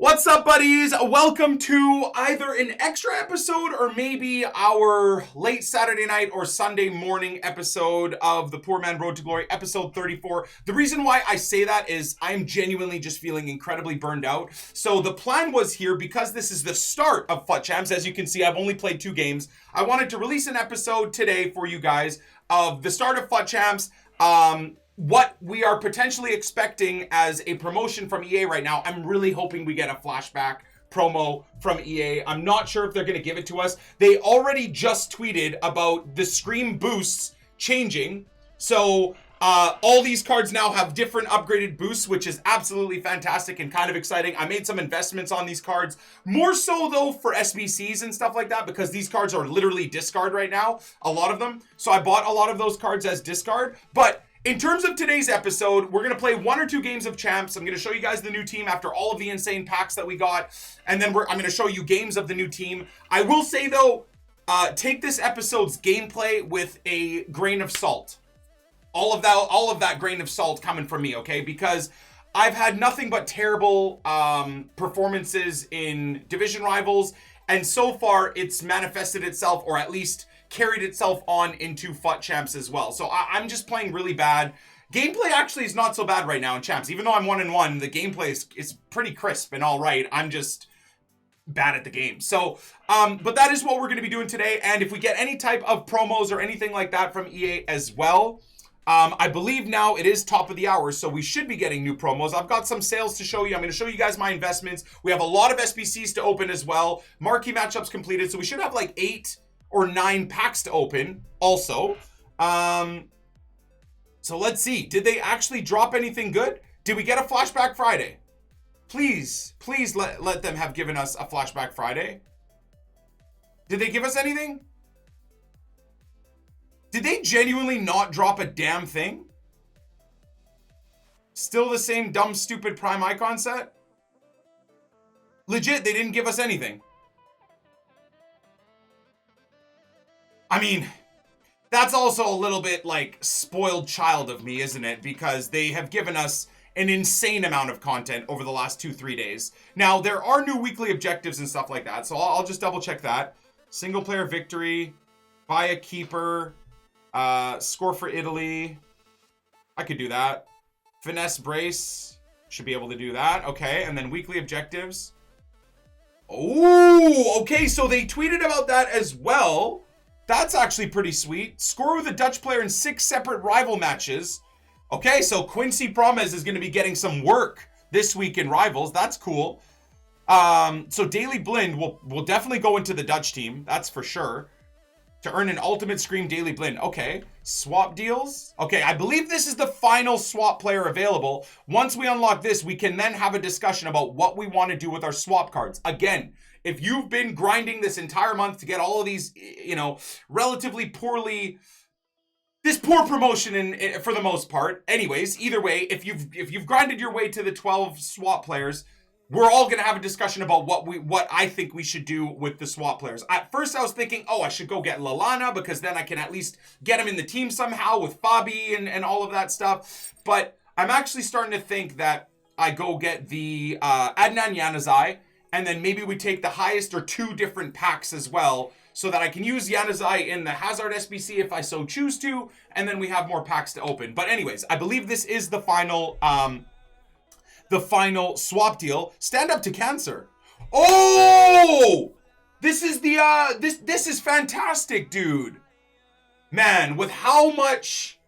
What's up, buddies? Welcome to either an extra episode or maybe our late Saturday night or Sunday morning episode of the Poor Man Road to Glory, episode 34. The reason why I say that is I'm genuinely just feeling incredibly burned out. So the plan was here, because this is the start of FUT Champs. As you can see, I've only played 2 games. I wanted to release an episode today for you guys of the start of FUT Champs. What we are potentially expecting as a promotion from EA right now. I'm really hoping we get a flashback promo from EA. I'm not sure if they're going to give it to us. They already just tweeted about the Scream boosts changing. So all these cards now have different upgraded boosts, which is absolutely fantastic and kind of exciting. I made some investments on these cards, more so though for SBCs and stuff like that, because these cards are literally discard right now, a lot of them. So I bought a lot of those cards as discard. But in terms of today's episode, we're going to play 1 or 2 games of Champs. I'm going to show you guys the new team after all of the insane packs that we got. And then I'm going to show you games of the new team. I will say, though, take this episode's gameplay with a grain of salt. All of that grain of salt coming from me, okay? Because I've had nothing but terrible performances in Division Rivals. And so far, it's manifested itself, or at least carried itself on into FUT Champs as well. So I'm just playing really bad. Gameplay actually is not so bad right now in Champs. Even though I'm 1-1, the gameplay is pretty crisp and all right. I'm just bad at the game. So, but that is what we're going to be doing today. And if we get any type of promos or anything like that from EA as well, I believe now it is top of the hour, so we should be getting new promos. I've got some sales to show you. I'm going to show you guys my investments. We have a lot of SBCs to open as well. Marquee matchups completed, so we should have like 8 or 9 packs to open also. So let's see. Did they actually drop anything good? Did we get a Flashback Friday? Please let them have given us a Flashback Friday. Did they give us anything? Did they genuinely not drop a damn thing? Still the same dumb, stupid Prime Icon set? Legit, they didn't give us anything. I mean, that's also a little bit like spoiled child of me, isn't it? Because they have given us an insane amount of content over the last 2-3 days. Now, there are new weekly objectives and stuff like that, so I'll just double check that. Single player victory, buy a keeper, score for Italy. I could do that. Finesse brace, should be able to do that. Okay, and then weekly objectives. Oh, okay, so they tweeted about that as well. That's actually pretty sweet. Score with a Dutch player in 6 separate rival matches. Okay, so Quincy Promes is going to be getting some work this week in Rivals. That's cool. So Daily Blind will definitely go into the Dutch team. That's for sure. To earn an Ultimate Scream Daily Blind. Okay, swap deals. Okay, I believe this is the final swap player available. Once we unlock this, we can then have a discussion about what we want to do with our swap cards. Again, if you've been grinding this entire month to get all of these, you know, relatively poorly, this poor promotion for the most part. Anyways, either way, if you've grinded your way to the 12 swap players, we're all going to have a discussion about what I think we should do with the swap players. At first, I was thinking, oh, I should go get Lallana because then I can at least get him in the team somehow with Fabi and all of that stuff. But I'm actually starting to think that I go get the Adnan Januzaj, and then maybe we take the highest or 2 different packs as well, so that I can use Januzaj in the Hazard SBC if I so choose to, and then we have more packs to open. But anyways, I believe this is the final swap deal. Stand up to cancer. Oh! This is the this is fantastic, dude. Man, with how much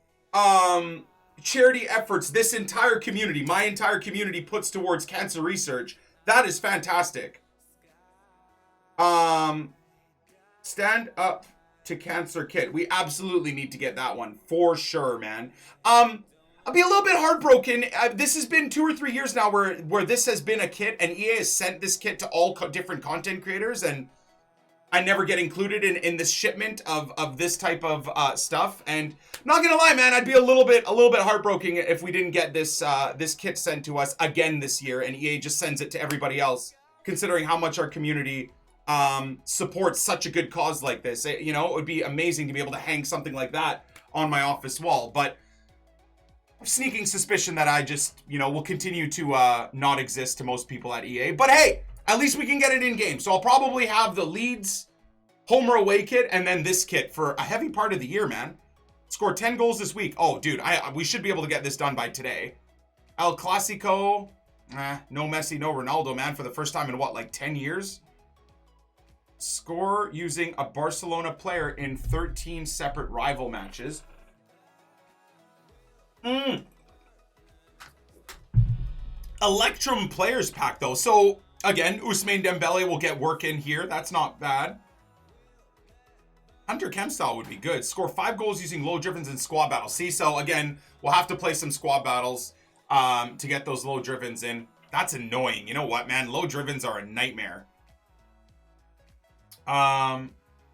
charity efforts this entire community, my entire community puts towards cancer research, that is fantastic. Stand up to cancer kit. We absolutely need to get that one for sure, man. I'll be a little bit heartbroken. This has been 2 or 3 years now where this has been a kit, and EA has sent this kit to all different content creators, and I never get included in this shipment of this type of stuff. And not gonna lie, man, I'd be a little bit heartbroken if we didn't get this this kit sent to us again this year, and EA just sends it to everybody else, considering how much our community supports such a good cause like this. You know, it would be amazing to be able to hang something like that on my office wall. But sneaking suspicion that I just, you know, will continue to not exist to most people at EA. But hey, at least we can get it in game. So I'll probably have the Leeds home or away kit and then this kit for a heavy part of the year, man. Score 10 goals this week. Oh, dude, we should be able to get this done by today. El Clasico. No Messi, no Ronaldo, man, for the first time in what, like 10 years? Score using a Barcelona player in 13 separate rival matches. Electrum players pack, though. So, again, Ousmane Dembele will get work in here. That's not bad. Hunter Kempstyle would be good. Score 5 goals using low drivens in squad battles. See, so again, we'll have to play some squad battles to get those low drivens in. That's annoying. You know what, man? Low drivens are a nightmare.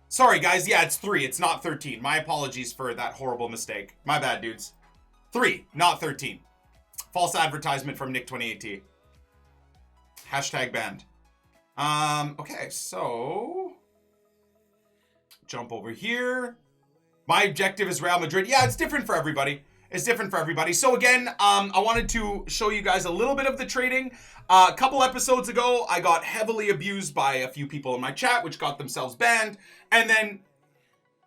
Sorry, guys. Yeah, it's 3. It's not 13. My apologies for that horrible mistake. My bad, dudes. 3, not 13. False advertisement from Nick 2018. Hashtag banned. Okay, so jump over here. My objective is Real Madrid. Yeah, it's different for everybody. It's different for everybody. So again, I wanted to show you guys a little bit of the trading. A couple episodes ago, I got heavily abused by a few people in my chat, which got themselves banned. And then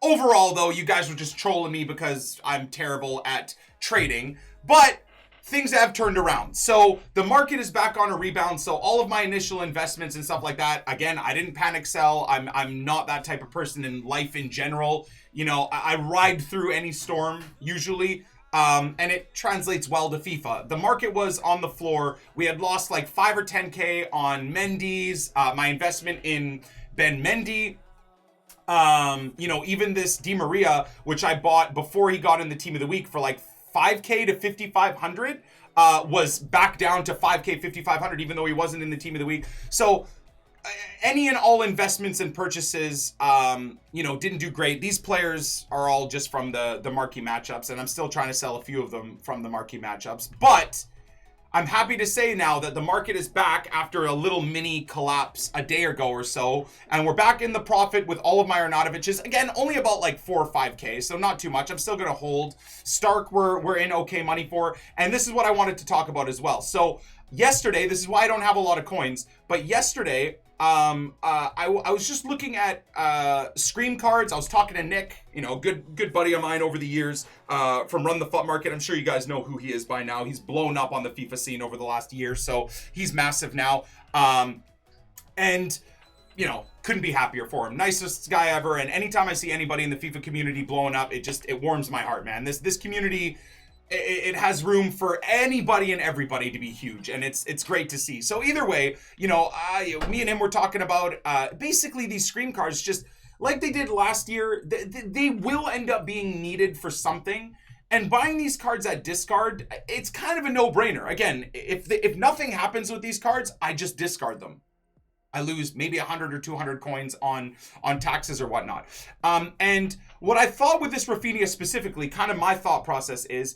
overall, though, you guys were just trolling me because I'm terrible at trading. But things have turned around. So the market is back on a rebound. So all of my initial investments and stuff like that, again, I didn't panic sell. I'm not that type of person in life in general. You know, I ride through any storm usually. And it translates well to FIFA. The market was on the floor. We had lost like 5 or 10K on Mendy's, my investment in Ben Mendy. You know, even this Di Maria, which I bought before he got in the team of the week for like 5K to 5,500, was back down to 5K, 5,500, even though he wasn't in the team of the week. So any and all investments and purchases, you know, didn't do great. These players are all just from the marquee matchups, and I'm still trying to sell a few of them from the marquee matchups. But I'm happy to say now that the market is back after a little mini collapse a day ago or so, and we're back in the profit with all of my Arnautovic's. Again, only about like 4 or 5K, so not too much. I'm still going to hold. Stark, we're in okay money for, and this is what I wanted to talk about as well. So yesterday, this is why I don't have a lot of coins, but yesterday, I was just looking at Scream cards. I was talking to Nick, you know, good buddy of mine over the years, from Run the FUT Market. I'm sure you guys know who he is by now. He's blown up on the FIFA scene over the last year, so he's massive now. And you know, couldn't be happier for him. Nicest guy ever. And anytime I see anybody in the FIFA community blowing up, it warms my heart, man. This community, it has room for anybody and everybody to be huge, and it's great to see. So either way, you know, me and him were talking about basically these Scream cards, just like they did last year. They will end up being needed for something, and buying these cards at discard, it's kind of a no-brainer. Again, if nothing happens with these cards, I just discard them. I lose maybe 100 or 200 coins on taxes or whatnot. And what I thought with this Rafinha specifically, kind of my thought process is,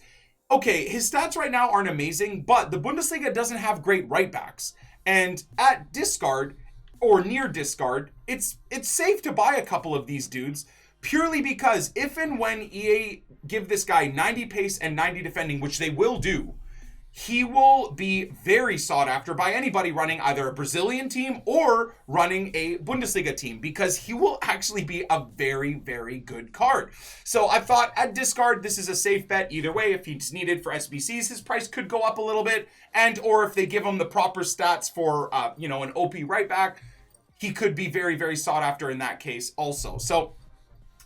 okay, his stats right now aren't amazing, but the Bundesliga doesn't have great right backs. And at discard, or near discard, it's safe to buy a couple of these dudes, purely because if and when EA give this guy 90 pace and 90 defending, which they will do, he will be very sought after by anybody running either a Brazilian team or running a Bundesliga team, because he will actually be a very, very good card. So I thought at discard, this is a safe bet either way. If he's needed for SBCs, his price could go up a little bit. And or if they give him the proper stats for, you know, an OP right back, he could be very, very sought after in that case also. So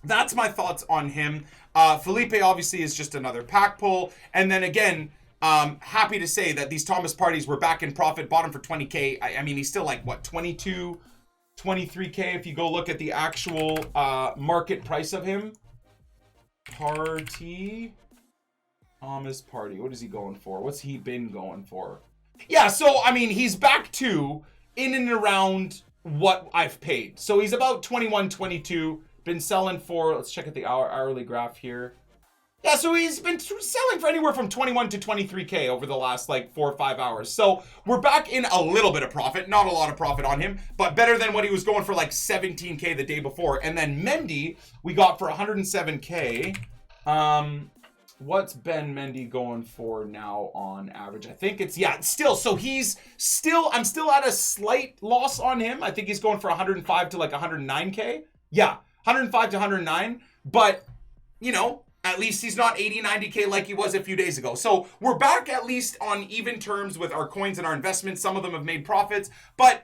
that's my thoughts on him. Felipe obviously is just another pack pull. And then again, happy to say that these Thomas Parties were back in profit, bought him for 20K. I mean, he's still like, what, 22, 23K if you go look at the actual market price of him. Thomas Party, what is he going for? What's he been going for? Yeah, so, I mean, he's back to in and around what I've paid. So he's about 21, 22, been selling for, let's check at the hourly graph here. Yeah, so he's been selling for anywhere from 21 to 23K over the last like 4 or 5 hours. So we're back in a little bit of profit, not a lot of profit on him, but better than what he was going for like 17K the day before. And then Mendy, we got for 107K. What's Ben Mendy going for now on average? I think it's, yeah, still. So he's still, I'm still at a slight loss on him. I think he's going for 105 to like 109K. Yeah, 105 to 109. But, you know, at least he's not 80, 90K like he was a few days ago. So we're back at least on even terms with our coins and our investments. Some of them have made profits, but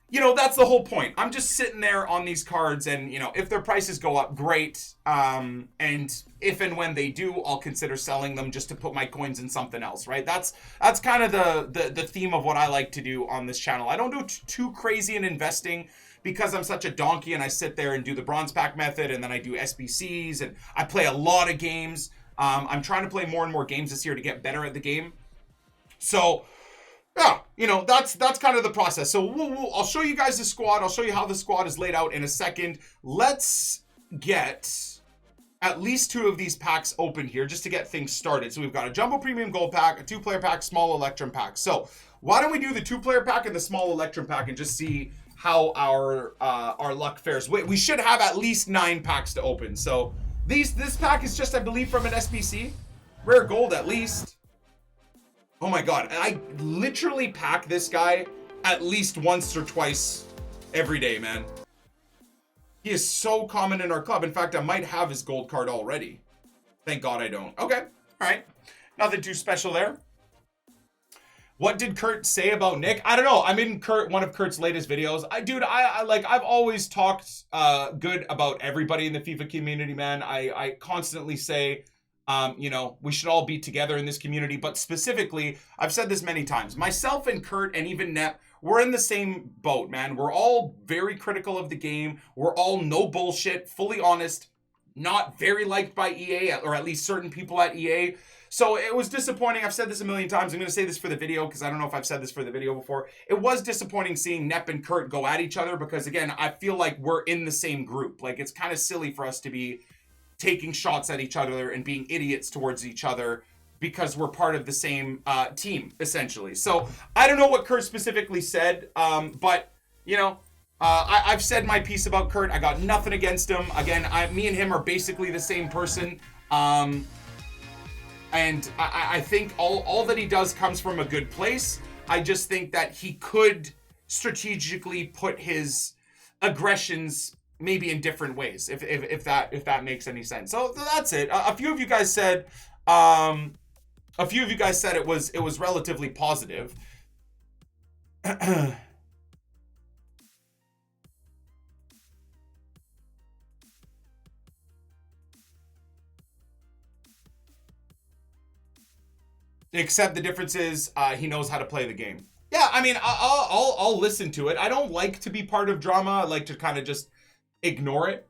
you know, that's the whole point. I'm just sitting there on these cards and, you know, if their prices go up, great. And if and when they do, I'll consider selling them just to put my coins in something else, right? That's kind of the theme of what I like to do on this channel. I don't do too crazy in investing because I'm such a donkey and I sit there and do the bronze pack method and then I do SBCs and I play a lot of games. I'm trying to play more and more games this year to get better at the game. So yeah, you know, that's kind of the process. So I'll show you guys the squad. I'll show you how the squad is laid out in a second. Let's get at least 2 of these packs open here just to get things started. So we've got a Jumbo Premium Gold pack, a 2-player pack, small Electrum pack. So why don't we do the 2-player pack and the small Electrum pack and just see how our luck fares. We should have at least 9 packs to open. So this pack is just, I believe, from an SBC. Rare gold at least. Oh my god, I literally pack this guy at least once or twice every day, man. He is so common in our club. In fact, I might have his gold card already. Thank god I don't. Okay, all right. Nothing too special there. What did Kurt say about Nick? I don't know. I'm in one of Kurt's latest videos. I've always talked good about everybody in the FIFA community, man. I constantly say, you know, we should all be together in this community, but specifically, I've said this many times, myself and Kurt and even Nep, we're in the same boat, man. We're all very critical of the game. We're all no bullshit, fully honest, not very liked by EA, or at least certain people at EA. So it was disappointing. I've said this a million times. I'm going to say this for the video because I don't know if I've said this for the video before. It was disappointing seeing Nep and Kurt go at each other because, again, I feel like we're in the same group. Like, it's kind of silly for us to be taking shots at each other and being idiots towards each other because we're part of the same team, essentially. So I don't know what Kurt specifically said, but, you know, I've said my piece about Kurt. I got nothing against him. Again, me and him are basically the same person. And I think all that he does comes from a good place. I just think that he could strategically put his aggressions maybe in different ways, if that makes any sense. So that's it. A few of you guys said it was relatively positive. Except the difference is he knows how to play the game. Yeah, I mean, I'll listen to it. I don't like to be part of drama. I like to kind of just ignore it.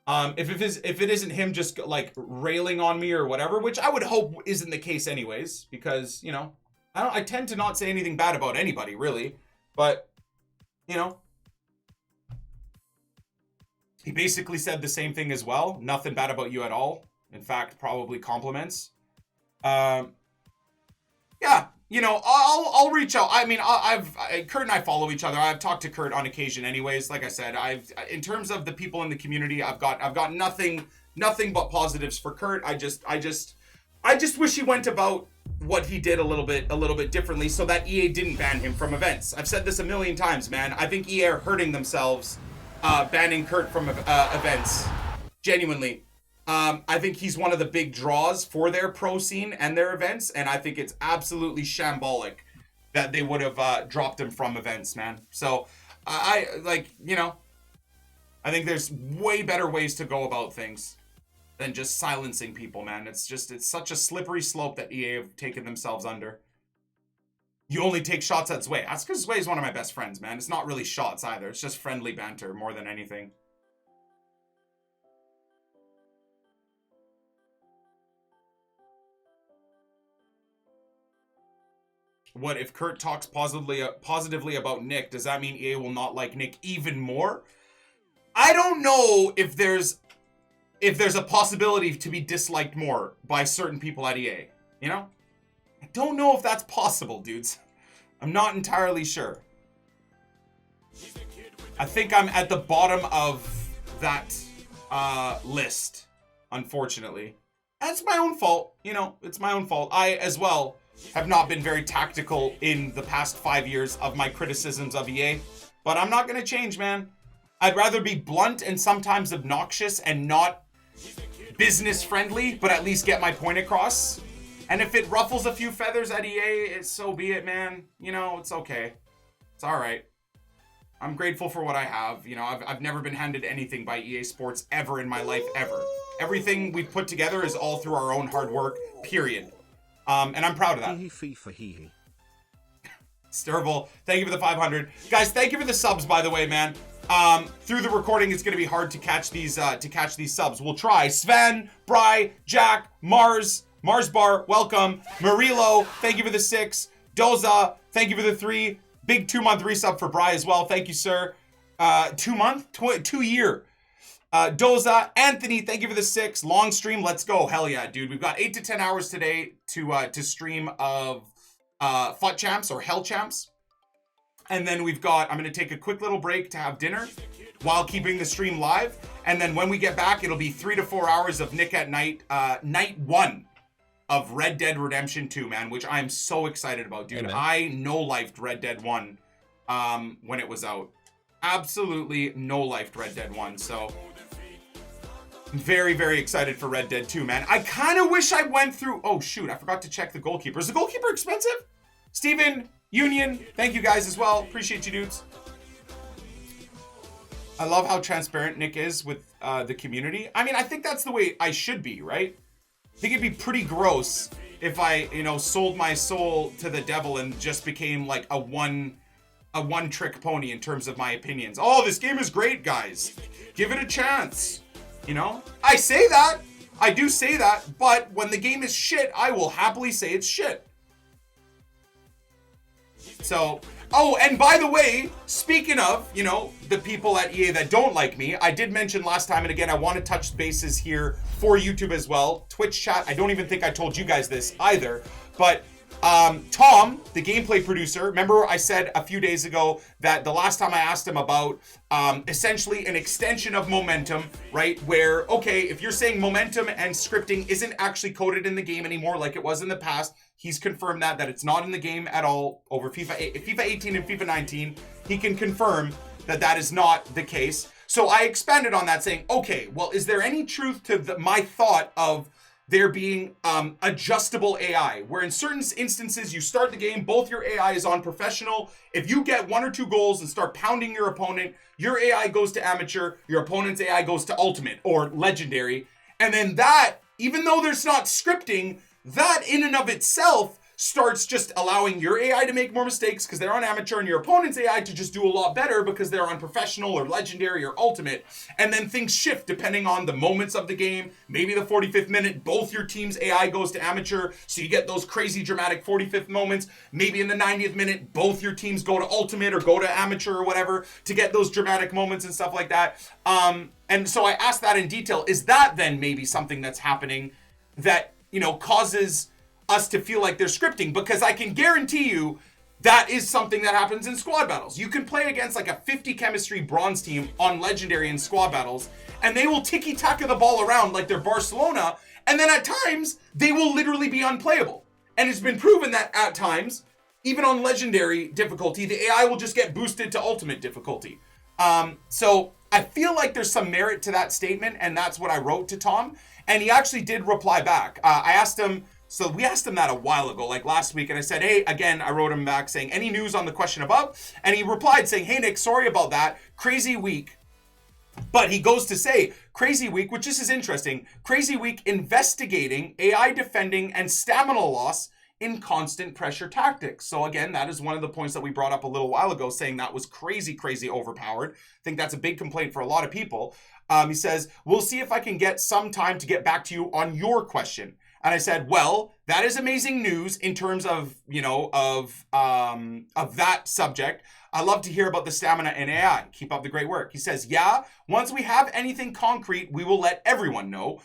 If it isn't him just like railing on me or whatever, which I would hope isn't the case anyways, because, you know, I tend to not say anything bad about anybody really, but, you know, he basically said the same thing as well. Nothing bad about you at all. In fact, probably compliments. Yeah, you know, I'll reach out. I mean, Kurt and I follow each other. I've talked to Kurt on occasion anyways. Like I said, in terms of the people in the community, I've got nothing but positives for Kurt. I just wish he went about what he did a little bit differently so that EA didn't ban him from events. I've said this a million times, man. I think EA are hurting themselves banning Kurt from events. Genuinely. I think he's one of the big draws for their pro scene and their events, and I think it's absolutely shambolic that they would have dropped him from events, man. So, I like, you know, I think there's way better ways to go about things than just silencing people, man. It's such a slippery slope that EA have taken themselves under. You only take shots at Zwei. That's because Zwei is one of my best friends, man. It's not really shots either. It's just friendly banter more than anything. What if Kurt talks positively about Nick? Does that mean EA will not like Nick even more? I don't know if there's a possibility to be disliked more by certain people at EA. You know? I don't know if that's possible, dudes. I'm not entirely sure. I think I'm at the bottom of that list, unfortunately. That's my own fault. You know, it's my own fault. I, as well, have not been very tactical in the past 5 years of my criticisms of EA. But I'm not going to change, man. I'd rather be blunt and sometimes obnoxious and not business friendly, but at least get my point across. And if it ruffles a few feathers at EA, so be it, man. You know, it's okay. It's all right. I'm grateful for what I have. You know, I've never been handed anything by EA Sports ever in my life, ever. Everything we've put together is all through our own hard work, period. And I'm proud of that. FIFA. Sturvel, thank you for the 500. Guys, thank you for the subs, by the way, man. Through the recording, it's going to be hard to catch these subs. We'll try. Sven, Bry, Jack, Mars Bar, welcome. Marilo, thank you for the 6. Doza, thank you for the 3. Big 2-month resub for Bry as well. Thank you, sir. 2-month? 2-year. Doza, Anthony, thank you for the 6. Long stream, let's go. Hell yeah, dude. We've got 8 to 10 hours today to stream of FUT Champs or Hell Champs. And then we've got, I'm going to take a quick little break to have dinner while keeping the stream live. And then when we get back, it'll be 3 to 4 hours of Nick at Night, night 1 of Red Dead Redemption 2, man, which I'm so excited about, dude. Amen. I no-lifed Red Dead 1 when it was out. Absolutely no-lifed Red Dead 1, so I'm very, very excited for Red Dead 2, man. I kind of wish I went through... Oh, shoot, I forgot to check the goalkeeper. Is the goalkeeper expensive? Steven, Union, thank you guys as well. Appreciate you, dudes. I love how transparent Nick is with the community. I mean, I think that's the way I should be, right? I think it'd be pretty gross if I, sold my soul to the devil and just became like a one-trick pony in terms of my opinions. Oh, this game is great, guys. Give it a chance. I say that. I do say that, but when the game is shit, I will happily say it's shit. So, oh, and by the way, speaking of, the people at EA that don't like me, I did mention last time, and again, I want to touch bases here for YouTube as well. Twitch chat, I don't even think I told you guys this either, but Tom, the gameplay producer, remember I said a few days ago that the last time I asked him about essentially an extension of momentum, right? Where, okay, if you're saying momentum and scripting isn't actually coded in the game anymore like it was in the past, he's confirmed that it's not in the game at all over FIFA 18 and FIFA 19. He can confirm that is not the case. So I expanded on that saying, okay, well, is there any truth to my thought of there being adjustable AI, where in certain instances you start the game, both your AI is on professional. If you get 1 or 2 goals and start pounding your opponent, your AI goes to amateur, your opponent's AI goes to ultimate or legendary. And then that, even though there's not scripting, that in and of itself starts just allowing your AI to make more mistakes because they're on amateur, and your opponent's AI to just do a lot better because they're on professional or legendary or ultimate. And then things shift depending on the moments of the game. Maybe the 45th minute, both your team's AI goes to amateur, so you get those crazy dramatic 45th moments. Maybe in the 90th minute, both your teams go to ultimate or go to amateur or whatever to get those dramatic moments and stuff like that. And so I asked that in detail. Is that then maybe something that's happening that, causes us to feel like they're scripting? Because I can guarantee you that is something that happens in squad battles. You can play against like a 50 chemistry bronze team on legendary in squad battles, and they will ticky-taka the ball around like they're Barcelona, and then at times they will literally be unplayable. And it's been proven that at times, even on legendary difficulty, the AI will just get boosted to ultimate difficulty. So I feel like there's some merit to that statement, and that's what I wrote to Tom, and he actually did reply back. I asked him, so we asked him that a while ago, like last week, and I said, hey, again, I wrote him back saying, any news on the question above? And he replied saying, hey, Nick, sorry about that. Crazy week. But he goes to say, crazy week, which this is interesting, crazy week investigating AI defending and stamina loss in constant pressure tactics. So again, that is one of the points that we brought up a little while ago, saying that was crazy overpowered. I think that's a big complaint for a lot of people. He says, we'll see if I can get some time to get back to you on your question. And I said, well, that is amazing news in terms of, of that subject. I love to hear about the stamina and AI. Keep up the great work. He says, yeah, once we have anything concrete, we will let everyone know.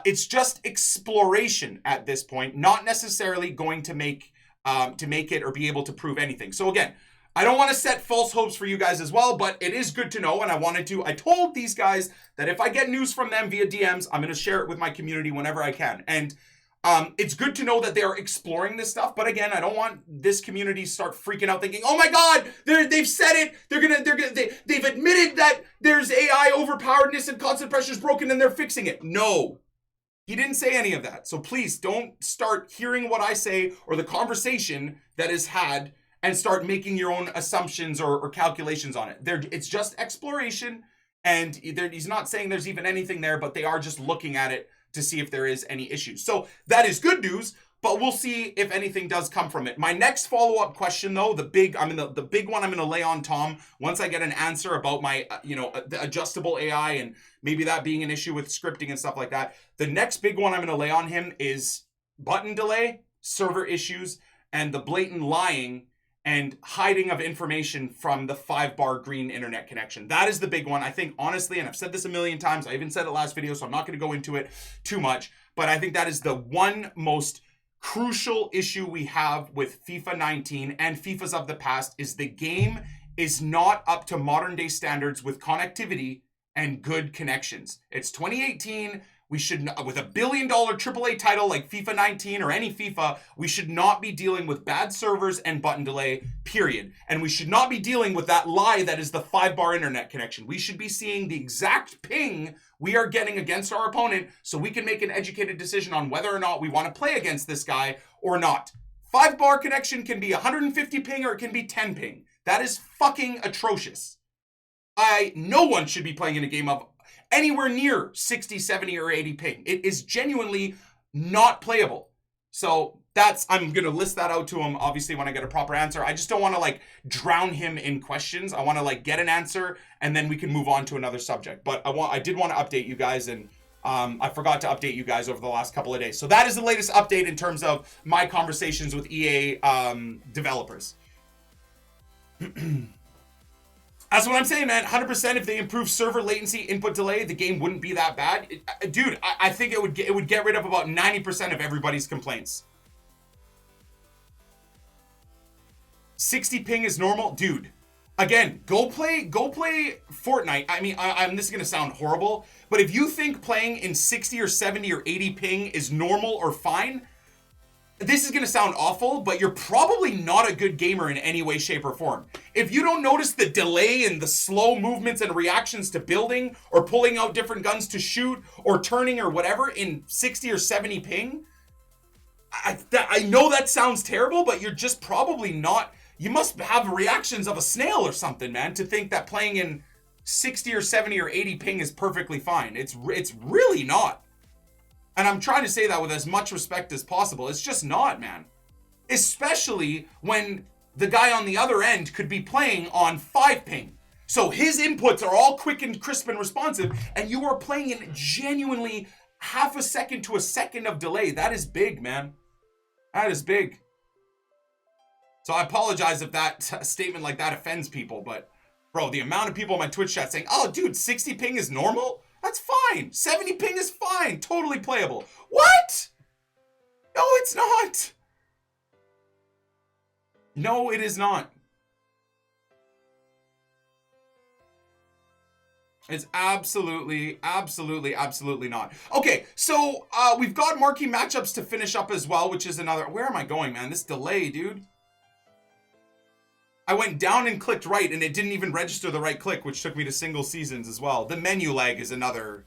It's just exploration at this point, not necessarily going to make it or be able to prove anything. So again, I don't want to set false hopes for you guys as well, but it is good to know. And I told these guys that if I get news from them via DMs, I'm going to share it with my community whenever I can. And it's good to know that they're exploring this stuff. But again, I don't want this community to start freaking out thinking, oh my God, they've said it. They've admitted that there's AI overpoweredness and constant pressure is broken and they're fixing it. No. He didn't say any of that. So please don't start hearing what I say or the conversation that is had and start making your own assumptions or calculations on it. It's just exploration, and he's not saying there's even anything there, but they are just looking at it to see if there is any issues. So that is good news, but we'll see if anything does come from it. My next follow-up question, though, the big one I'm going to lay on Tom once I get an answer about my, the adjustable AI and maybe that being an issue with scripting and stuff like that. The next big one I'm going to lay on him is button delay, server issues, and the blatant lying and hiding of information from the 5-bar green internet connection. That is the big one. I think, honestly, and I've said this a million times, I even said it last video, so I'm not going to go into it too much, but I think that is the one most crucial issue we have with FIFA 19 and FIFAs of the past is the game is not up to modern day standards with connectivity and good connections. It's 2018. We should not, with $1 billion AAA title like FIFA 19 or any FIFA, we should not be dealing with bad servers and button delay, period. And we should not be dealing with that lie that is the 5-bar internet connection. We should be seeing the exact ping we are getting against our opponent so we can make an educated decision on whether or not we want to play against this guy or not. 5-bar connection can be 150 ping or it can be 10 ping. That is fucking atrocious. No one should be playing in a game of anywhere near 60, 70, or 80 ping. It is genuinely not playable. So I'm going to list that out to him, obviously, when I get a proper answer. I just don't want to, drown him in questions. I want to, get an answer, and then we can move on to another subject. But I did want to update you guys, and I forgot to update you guys over the last couple of days. So that is the latest update in terms of my conversations with EA developers. That's what I'm saying, man. 100% if they improve server latency, input delay, the game wouldn't be that bad. Dude, I think it would get rid of about 90% of everybody's complaints. 60 ping is normal? Dude, again, go play Fortnite. I mean, this is going to sound horrible, but if you think playing in 60 or 70 or 80 ping is normal or fine, this is going to sound awful, but you're probably not a good gamer in any way, shape, or form. If you don't notice the delay and the slow movements and reactions to building or pulling out different guns to shoot or turning or whatever in 60 or 70 ping, I know that sounds terrible, but you're just probably not. You must have reactions of a snail or something, man, to think that playing in 60 or 70 or 80 ping is perfectly fine. It's really not. And I'm trying to say that with as much respect as possible. It's just not, man. Especially when the guy on the other end could be playing on 5 ping. So his inputs are all quick and crisp and responsive, and you are playing in genuinely half a second to a second of delay. That is big, man. That is big. So I apologize if that statement like that offends people, but bro, the amount of people in my Twitch chat saying, oh, dude, 60 ping is normal? That's fine. 70 ping is fine. Totally playable. What? No, it's not. No, it is not. It's absolutely not. Okay, so we've got marquee matchups to finish up as well, which is another... Where am I going, man? This delay, dude. I went down and clicked right, and it didn't even register the right click, which took me to single seasons as well. The menu lag is another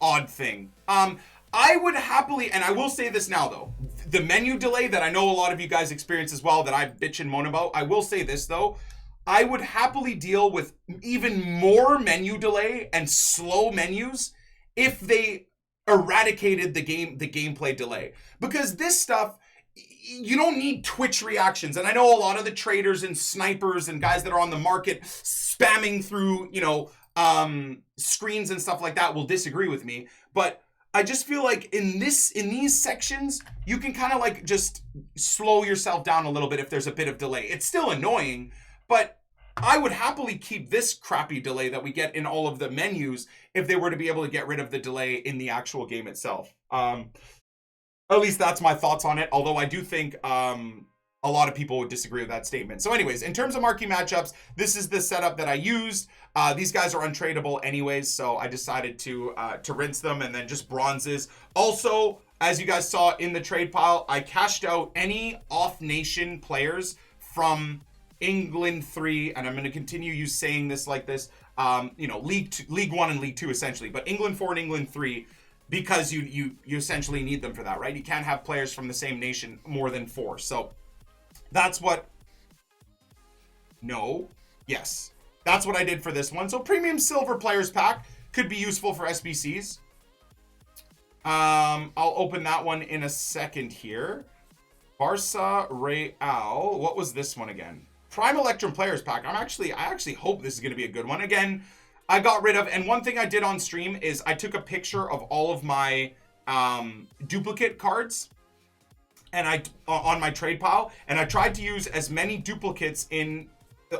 odd thing. I would happily, and I will say this now, though. The menu delay that I know a lot of you guys experience as well, that I bitch and moan about, I will say this, though. I would happily deal with even more menu delay and slow menus if they eradicated the gameplay delay. Because this stuff... You don't need Twitch reactions. And I know a lot of the traders and snipers and guys that are on the market spamming through, screens and stuff like that will disagree with me. But I just feel like in these sections, you can kind of just slow yourself down a little bit if there's a bit of delay. It's still annoying, but I would happily keep this crappy delay that we get in all of the menus if they were to be able to get rid of the delay in the actual game itself. At least that's my thoughts on it. Although I do think a a lot of people would disagree with that statement. So anyways, in terms of marquee matchups, this is the setup that I used. These guys are untradeable anyways, so I decided to rinse them, and then just bronzes. Also, as you guys saw in the trade pile, I cashed out any off-nation players from England 3, and I'm going to continue saying this like this, League 1 and League 2 essentially, but England 4 and England 3, because you essentially need them for that, right? You can't have players from the same nation more than 4. So that's what, yes, that's what I did for this one. So premium silver players pack could be useful for SBCs. I'll open that one in a second here. Barca Real. What was this one again? Prime Electrum players pack. I actually hope this is going to be a good one. Again, I got rid of, and one thing I did on stream is I took a picture of all of my duplicate cards and on my trade pile, and I tried to use as many duplicates in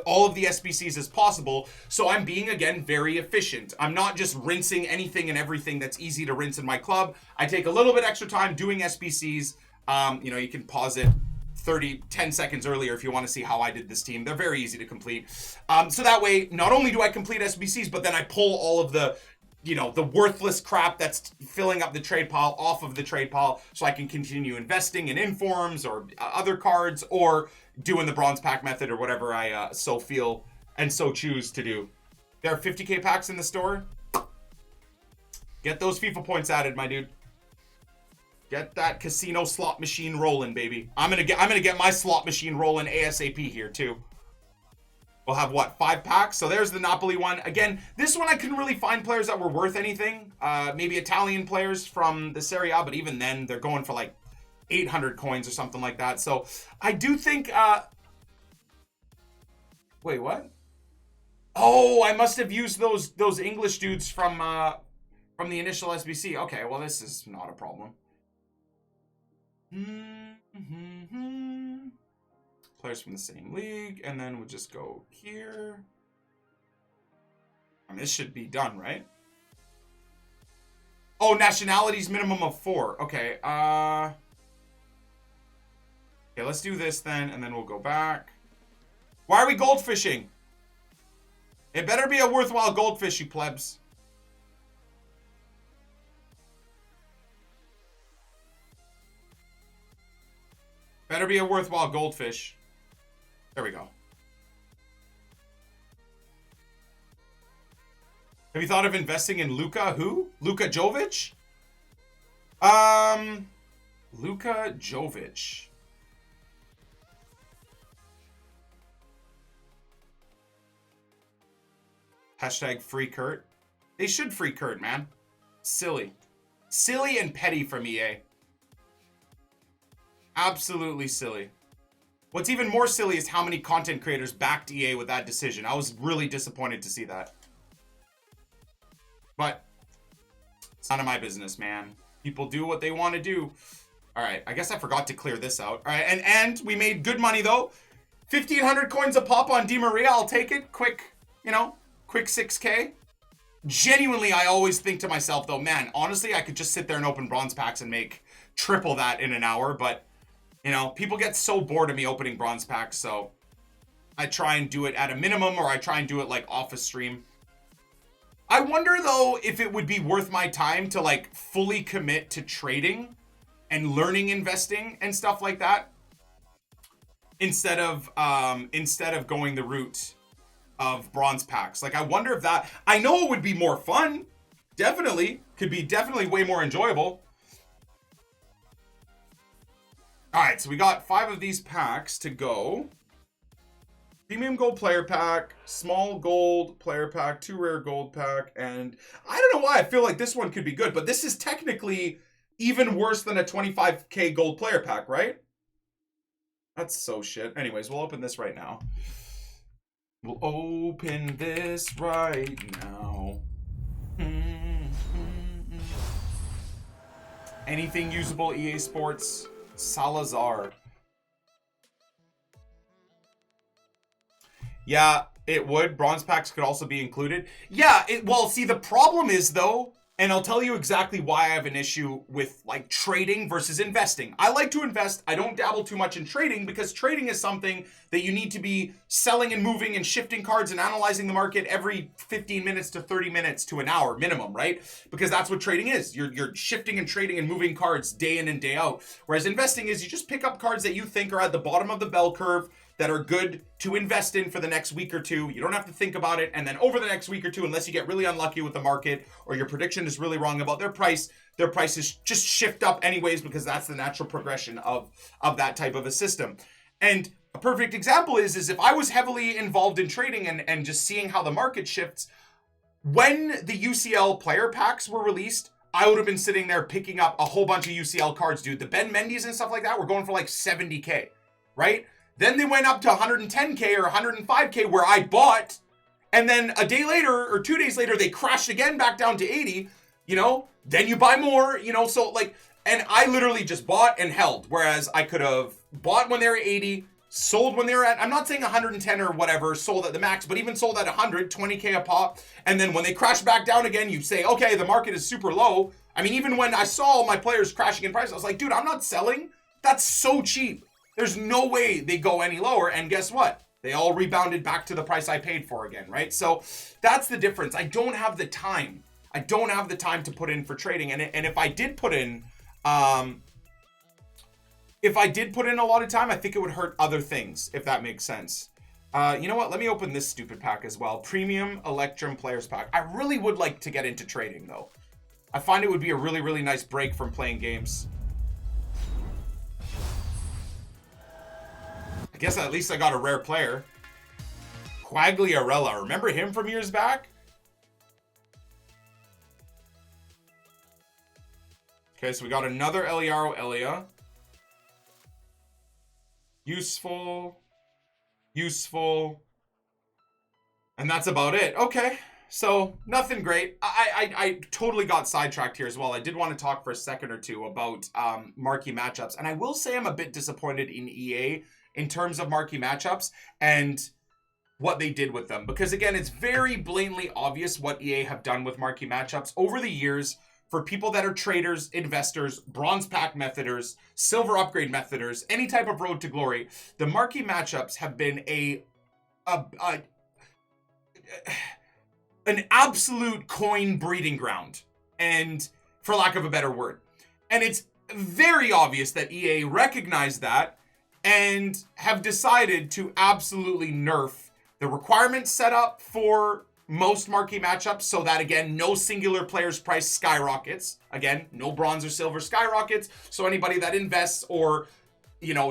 all of the SBCs as possible. So I'm being, again, very efficient. I'm not just rinsing anything and everything that's easy to rinse in my club. I take a little bit extra time doing SBCs. You can pause it 10 seconds earlier if you want to see how I did this team. They're very easy to complete. So that way, not only do I complete SBCs, but then I pull all of the, the worthless crap that's filling up the trade pile off of the trade pile, so I can continue investing in informs or other cards, or doing the bronze pack method, or whatever I so feel and so choose to do. There are 50k packs in the store. Get those FIFA points added, my dude. Get that casino slot machine rolling, baby. I'm gonna get my slot machine rolling ASAP here too. We'll have what, 5 packs? So there's the Napoli one. Again, this one I couldn't really find players that were worth anything. Maybe Italian players from the Serie A, but even then they're going for like 800 coins or something like that. So I do think wait, what? Oh, I must have used those English dudes from the initial SBC. Okay, well, this is not a problem. Players from the same league, and then we'll just go here. I mean, this should be done, right? Oh, nationalities minimum of 4. Okay, okay, let's do this then, and then we'll go back. Why are we goldfishing? It better be a worthwhile goldfish, you plebs. Better be a worthwhile goldfish. There we go. Have you thought of investing in Luka? Who? Luka Jovic? Luka Jovic. Hashtag free Kurt. They should free Kurt, man. Silly. Silly and petty from EA. Absolutely silly. What's even more silly is how many content creators backed EA with that decision. I was really disappointed to see that. But it's none of my business, man. People do what they want to do. All right, I guess I forgot to clear this out. All right, and we made good money though. 1,500 coins a pop on Di Maria. I'll take it. Quick, quick 6K. Genuinely, I always think to myself though, man, honestly, I could just sit there and open bronze packs and make triple that in an hour, but people get so bored of me opening bronze packs, so I try and do it at a minimum, or I try and do it like off a stream. I wonder though if it would be worth my time to like fully commit to trading and learning investing and stuff like that, instead of going the route of bronze packs. Like, I wonder if that, I know it would be more fun. Definitely could be way more enjoyable. All right, so we got 5 of these packs to go. Premium gold player pack, small gold player pack, 2 rare gold pack, and I don't know why I feel like this one could be good, but this is technically even worse than a 25k gold player pack, right? That's so shit. Anyways, we'll open this right now. We'll open this right now. Anything usable, EA Sports. Salazar. Yeah, it would. Bronze packs could also be included. Yeah, well, see, the problem is, though, And I'll tell you exactly why I have an issue with like trading versus investing. I like to invest. I don't dabble too much in trading because trading is something that you need to be selling and moving and shifting cards and analyzing the market every 15 minutes to 30 minutes to an hour minimum, right? Because that's what trading is. You're shifting and trading and moving cards day in and day out. Whereas investing is you just pick up cards that you think are at the bottom of the bell curve that are good to invest in for the next week or two. You don't have to think about it. And then over the next week or two, unless you get really unlucky with the market or your prediction is really wrong about their prices just shift up anyways, because that's the natural progression of that type of a system. And a perfect example is if I was heavily involved in trading and just seeing how the market shifts, when the UCL player packs were released, I would have been sitting there picking up a whole bunch of UCL cards, dude. The Ben Mendy's and stuff like that were going for like 70K, right? Then they went up to 110K or 105K where I bought. And then a day later or 2 days later, they crashed again back down to 80, then you buy more, so like, and I literally just bought and held. Whereas I could have bought when they were 80, sold when they were at, I'm not saying 110 or whatever, sold at the max, but even sold at 100, 20K a pop. And then when they crash back down again, you say, okay, the market is super low. I mean, even when I saw my players crashing in price, I was like, dude, I'm not selling. That's so cheap. There's no way they go any lower. And guess what? They all rebounded back to the price I paid for again, right? So that's the difference. I don't have the time. I don't have the time to put in for trading. And if I did put in, a lot of time, I think it would hurt other things, if that makes sense. You know what? Let me open this stupid pack as well. Premium Electrum Players Pack. I really would like to get into trading, though. I find it would be a really, really nice break from playing games. I guess at least I got a rare player. Quagliarella. Remember him from years back? Okay, so we got another Eliaro Elia. Useful. And that's about it. Okay, so nothing great. I totally got sidetracked here as well. I did want to talk for a second or two about marquee matchups. And I will say I'm a bit disappointed in EA in terms of marquee matchups and what they did with them. Because again, it's very blatantly obvious what EA have done with marquee matchups over the years for people that are traders, investors, bronze pack methoders, silver upgrade methoders, any type of road to glory. The marquee matchups have been an absolute coin breeding ground, and for lack of a better word. And it's very obvious that EA recognized that and have decided to absolutely nerf the requirements set up for most marquee matchups so that, again, no singular player's price skyrockets. Again, no bronze or silver skyrockets, so anybody that invests or,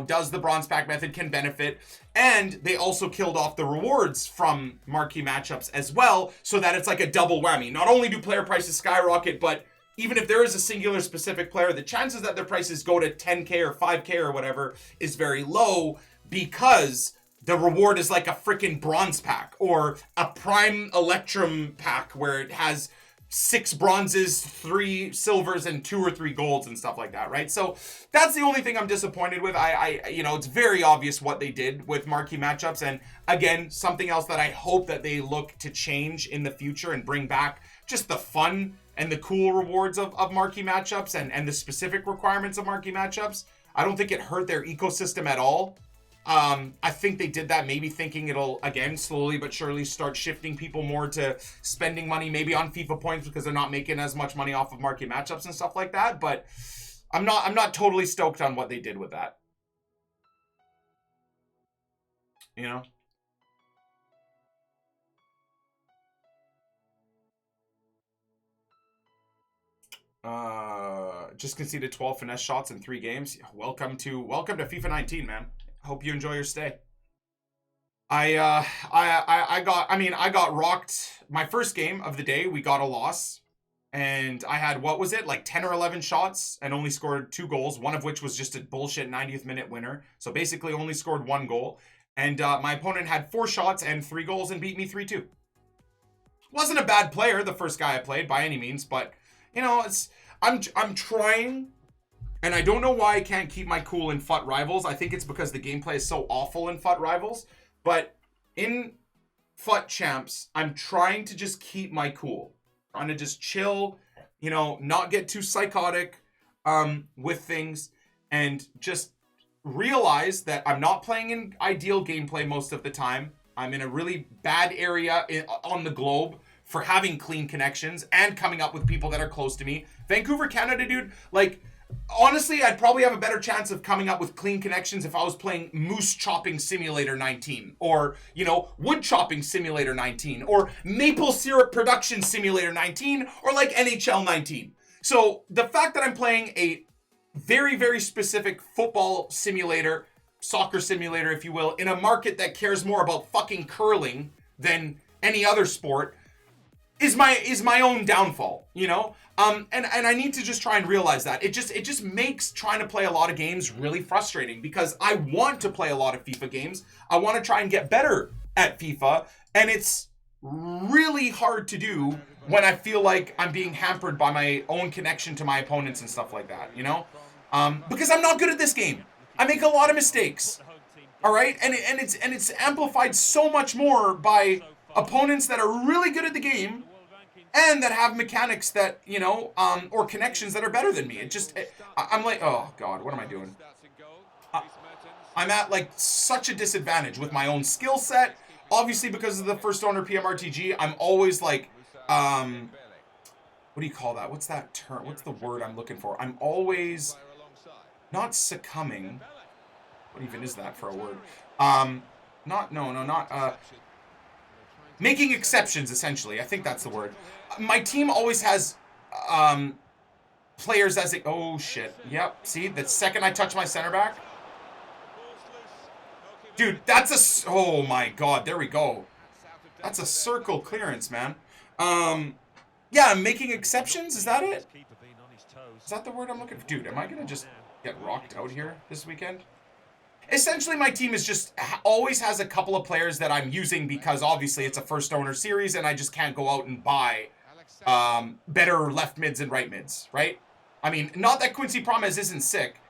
does the bronze pack method can benefit. And they also killed off the rewards from marquee matchups as well, so that it's like a double whammy. Not only do player prices skyrocket, but even if there is a singular specific player, the chances that their prices go to 10K or 5K or whatever is very low, because the reward is like a freaking bronze pack or a prime Electrum pack where it has 6 bronzes, 3 silvers, and 2 or 3 golds and stuff like that, right? So that's the only thing I'm disappointed with. It's very obvious what they did with marquee matchups. And again, something else that I hope that they look to change in the future and bring back just the fun and the cool rewards of marquee matchups and the specific requirements of marquee matchups. I don't think it hurt their ecosystem at all. I think they did that maybe thinking it'll, again, slowly but surely start shifting people more to spending money maybe on FIFA points because they're not making as much money off of marquee matchups and stuff like that. But I'm not totally stoked on what they did with that. Just conceded 12 finesse shots in 3 games. Welcome to FIFA 19, man. Hope you enjoy your stay. I got rocked my first game of the day. We got a loss, and I had, what was it, like 10 or 11 shots and only scored 2 goals, one of which was just a bullshit 90th minute winner. So basically only scored 1 goal. And my opponent had 4 shots and 3 goals and beat me 3-2. Wasn't a bad player, the first guy I played by any means, but I'm trying, and I don't know why I can't keep my cool in FUT Rivals. I think it's because the gameplay is so awful in FUT Rivals, but in FUT Champs, I'm trying to just keep my cool. I'm trying to just chill you know, not get too psychotic with things, and just realize that I'm not playing in ideal gameplay most of the time. I'm in a really bad area on the globe for having clean connections and coming up with people that are close to me. Vancouver, Canada, dude, like, honestly, I'd probably have a better chance of coming up with clean connections if I was playing Moose Chopping Simulator 19, or, you know, Wood Chopping Simulator 19, or Maple Syrup Production Simulator 19, or like NHL 19. So the fact that I'm playing a very, very specific football simulator, soccer simulator, if you will, in a market that cares more about fucking curling than any other sport, is my own downfall, you know? And I need to just try and realize that. It just makes trying to play a lot of games really frustrating, because I want to play a lot of FIFA games. I want to try and get better at FIFA, and it's really hard to do when I feel like I'm being hampered by my own connection to my opponents and stuff like that, you know? Because I'm not good at this game. I make a lot of mistakes. All right? And it's amplified so much more by opponents that are really good at the game and that have mechanics that, you know, or connections that are better than me. I'm like, oh God, what am I doing? I'm at like such a disadvantage with my own skill set. Obviously, because of the first owner PMRTG, I'm always like, what do you call that? What's that term? What's the word I'm looking for? I'm always not succumbing. What even is that for a word? Making exceptions, essentially. I think that's the word. My team always has players as oh shit. Yep. See, the second I touch my center back, dude, that's oh my God, there we go. That's a circle clearance, man. Yeah, I'm making exceptions. Is that it? Is that the word I'm looking for? Dude, am I gonna just get rocked out here this weekend? Essentially, my team is just always has a couple of players that I'm using because obviously it's a first owner series and I just can't go out and buy better left mids and right mids, right? I mean, not that Quincy Promes isn't sick,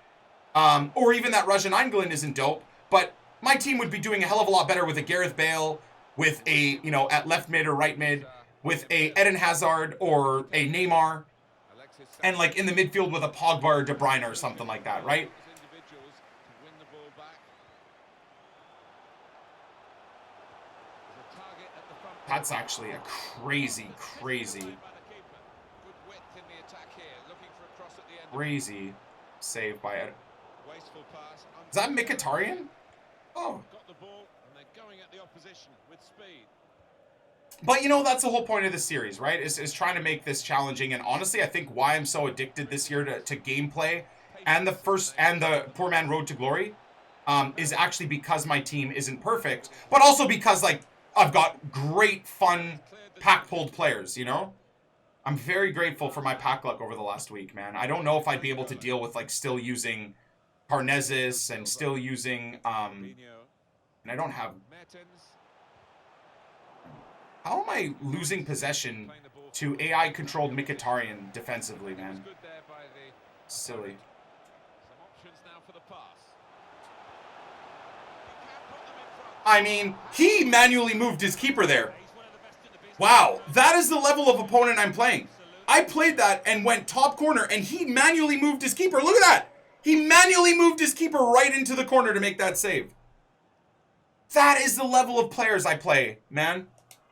or even that Rajan Anglin isn't dope, but my team would be doing a hell of a lot better with a Gareth Bale, with a, you know, at left mid or right mid, with a Eden Hazard or a Neymar, and like in the midfield with a Pogba or De Bruyne or something like that, right? That's actually a crazy save by it. Is that Mkhitaryan? Oh. But you know, that's the whole point of this series, right? Is trying to make this challenging. And honestly, I think why I'm so addicted this year to gameplay and the Poor Man Road to Glory is actually because my team isn't perfect, but also because like I've got great fun pack pulled players, you know? I'm very grateful for my pack luck over the last week, man. I don't know if I'd be able to deal with like still using Parnezis and still using and I don't have. How am I losing possession to AI controlled Mkhitaryan defensively, man? Silly. I mean, he manually moved his keeper there. Wow, that is the level of opponent I'm playing. I played that and went top corner, and he manually moved his keeper. Look at that. He manually moved his keeper right into the corner to make that save. That is the level of players I play, man.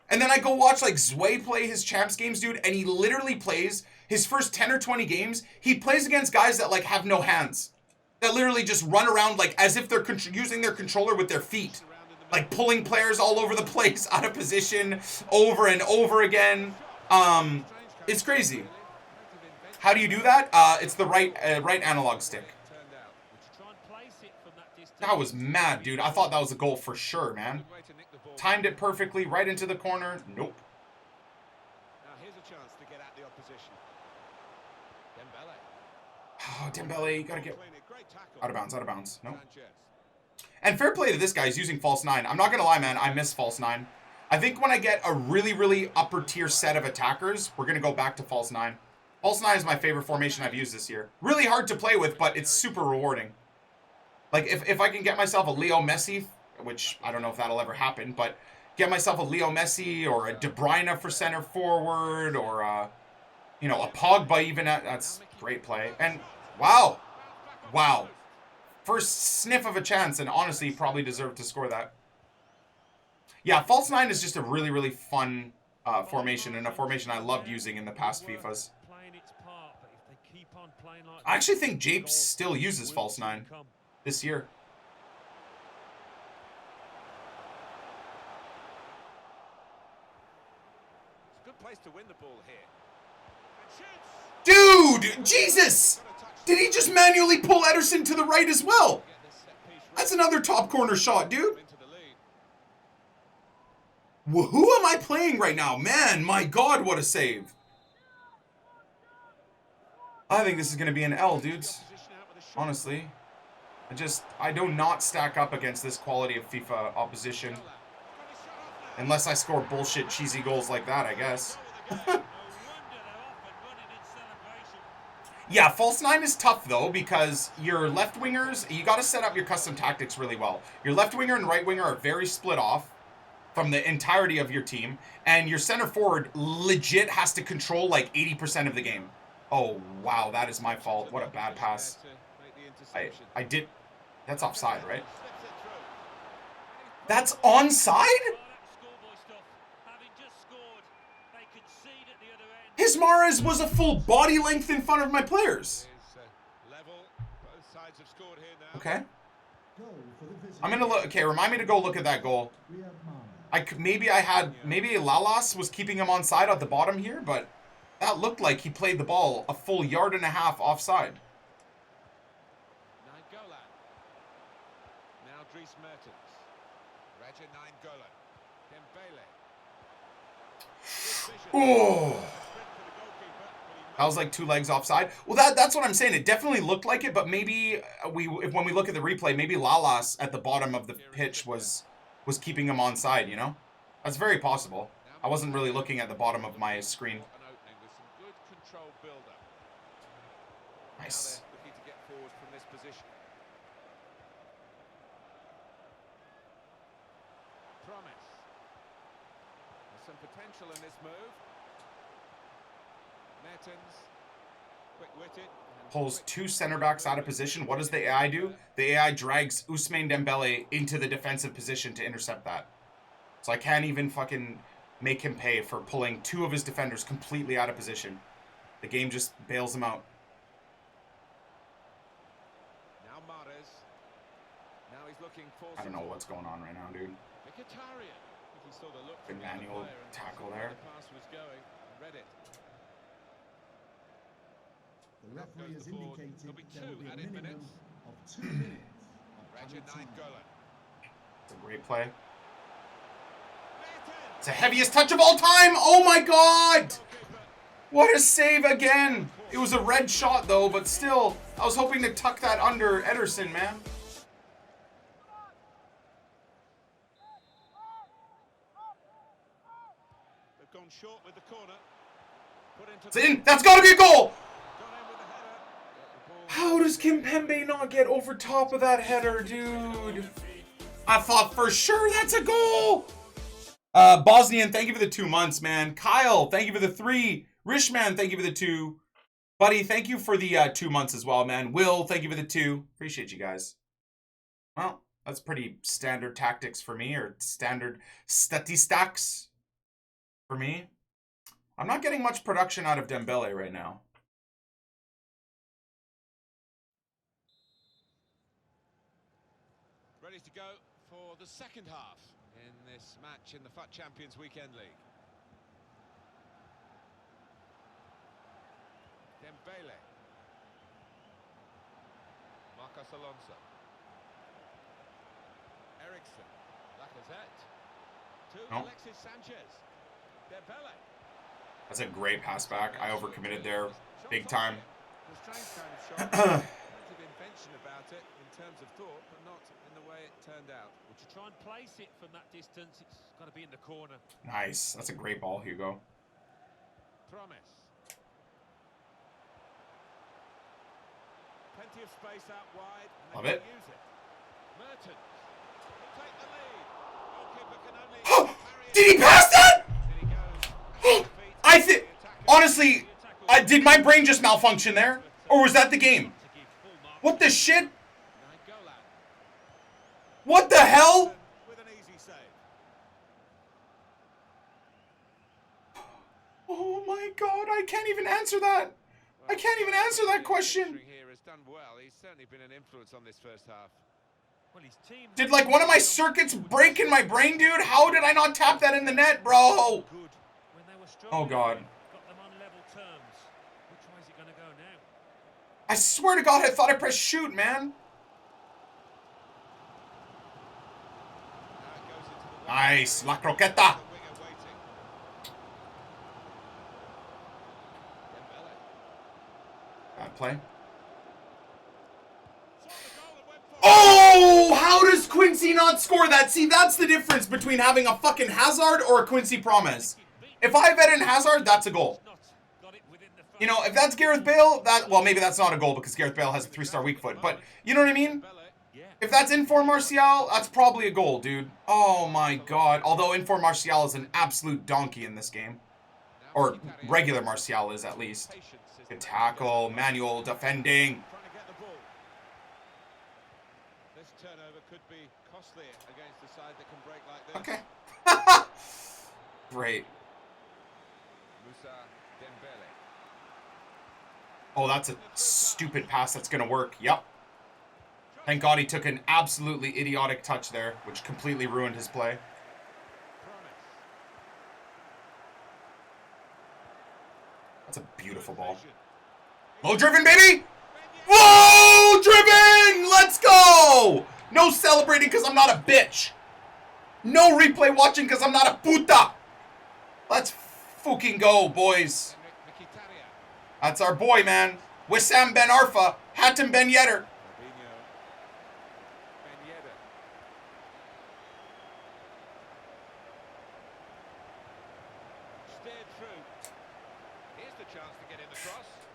And then I go watch like Zwei play his champs games, dude, and he literally plays his first 10 or 20 games. He plays against guys that like have no hands. That literally just run around like as if they're using their controller with their feet. Like pulling players all over the place out of position over and over again. It's crazy. How do you do that? It's the right analog stick. That was mad, dude. I thought that was a goal for sure, man. Timed it perfectly, right into the corner. Nope. Oh, Dembele, you gotta get out of bounds. No. And fair play to this guy. He's using false 9. I'm not going to lie, man. I miss false 9. I think when I get a really upper tier set of attackers, we're going to go back to false 9. False 9 is my favorite formation I've used this year. Really hard to play with, but it's super rewarding. Like, if I can get myself a Leo Messi, which I don't know if that'll ever happen, but get myself a Leo Messi or a De Bruyne for center forward or, You know, a Pogba even at, that's great play. And wow. Wow. First sniff of a chance, and honestly, probably deserved to score that. Yeah, false nine is just a really, really fun formation, and a formation I loved using in the past FIFAs. I actually think Japes still uses false nine this year. Good place to win the ball here. Dude, Jesus! Did he just manually pull Ederson to the right as well? That's another top corner shot, dude. Well, who am I playing right now? Man, my God, what a save. I think this is going to be an L, dudes. Honestly. I do not stack up against this quality of FIFA opposition. Unless I score bullshit cheesy goals like that, I guess. Yeah, false nine is tough, though, because your left wingers, you got to set up your custom tactics really well. Your left winger and right winger are very split off from the entirety of your team, and your center forward legit has to control like 80% of the game. Oh, wow, that is my fault. What a bad pass. I did... That's offside, right? That's onside? His Mahrez was a full body length in front of my players. Okay. I'm gonna look. Okay, remind me to go look at that goal. Maybe Lalas was keeping him onside at the bottom here, but that looked like he played the ball a full 1.5 yards offside. Oh. That was like 2 legs offside. Well, that's what I'm saying. It definitely looked like it, but maybe when we look at the replay, maybe Lalas at the bottom of the pitch was keeping him onside, you know? That's very possible. I wasn't really looking at the bottom of my screen. Nice. There's some potential in this move. Pulls 2 center backs out of position. What does the AI do? The AI drags Ousmane Dembele into the defensive position to intercept that. So I can't even fucking make him pay for pulling 2 of his defenders completely out of position. The game just bails him out. Now Mahrez. Now he's looking for... I don't know what's going on right now, dude. Good manual tackle there. The referee has indicated there will be a minimum of 2 minutes of time. It's a great play. It's the heaviest touch of all time! Oh my God! What a save again! It was a red shot though, but still, I was hoping to tuck that under Ederson, man. They've gone short with the corner. It's in! That's gotta be a goal! How does Kimpembe not get over top of that header, dude? I thought for sure that's a goal! Bosnian, thank you for the 2 months, man. Kyle, thank you for the 3. Rishman, thank you for the 2. Buddy, thank you for the 2 months as well, man. Will, thank you for the 2. Appreciate you guys. Well, that's pretty standard tactics for me, or standard statistics for me. I'm not getting much production out of Dembele right now. Ready to go for the second half in this match in the FUT Champions Weekend League. Dembele. Marcos Alonso. Ericsson. Lacazette. To Alexis Sanchez. Dembele. That's a great pass back. I overcommitted there big time. The strange kind of shot. Plenty of invention about it in terms of thought, but not in the way it turned out. Well, to try and place it from that distance, it's got to be in the corner. Nice. That's a great ball, Hugo. Promise. Plenty of space out wide. Love it. Use it. Mertens will take the lead. Goalkeeper can only Did he pass that? Did he go? I think, honestly, Did my brain just malfunction there? Or was that the game? What the shit? What the hell? Oh my god, I can't even answer that. I can't even answer that question. Did like one of my circuits break in my brain, dude? How did I not tap that in the net, bro? Oh god. I swear to god, I thought I pressed shoot, man. Nice, la croqueta. Bad play. Oh, how does Quincy not score that? See, that's the difference between having a fucking Hazard or a Quincy Promise. If I have Eden Hazard, that's a goal. You know, if that's Gareth Bale, well, maybe that's not a goal because Gareth Bale has a 3-star weak foot. But you know what I mean? If that's Inform Martial, that's probably a goal, dude. Oh my god. Although Inform Martial is an absolute donkey in this game. Or regular Martial is, at least. Good tackle, manual defending. This turnover could be costly against the side that can break like this. Okay. Great. Oh, that's a stupid pass that's going to work. Yep. Thank God he took an absolutely idiotic touch there, which completely ruined his play. That's a beautiful ball. Low driven, baby! Whoa! Driven! Let's go! No celebrating because I'm not a bitch. No replay watching because I'm not a puta. Let's fucking go, boys. That's our boy, man. Wissam Ben Arfa. Hatem Ben Yedder.